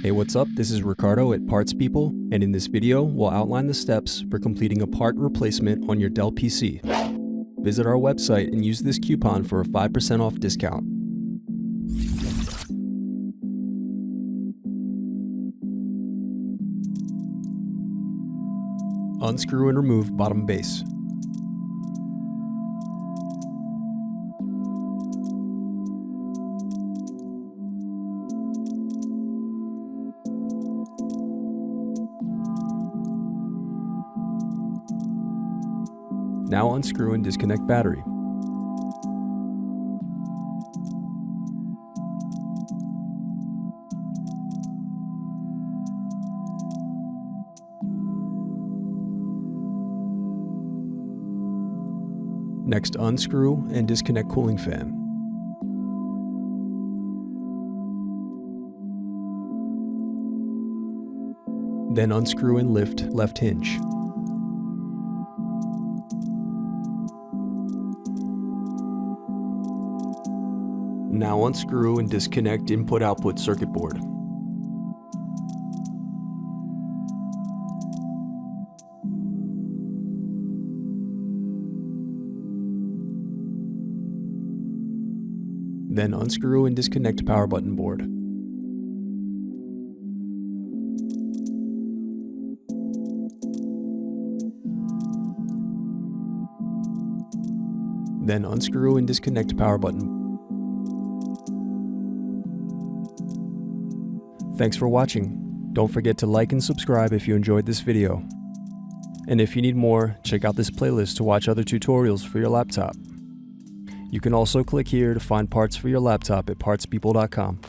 Hey, what's up? This is Ricardo at Parts People, and in this video, we'll outline the steps for completing a part replacement on your Dell PC. Visit our website and use this coupon for a 5% off discount. Unscrew and remove bottom base. Now unscrew and disconnect battery. Next, unscrew and disconnect cooling fan. Then unscrew and lift left hinge. Now unscrew and disconnect input-output circuit board. Then unscrew and disconnect power button board. Then unscrew and disconnect power button. Thanks for watching. Don't forget to like and subscribe if you enjoyed this video. And if you need more, check out this playlist to watch other tutorials for your laptop. You can also click here to find parts for your laptop at partspeople.com.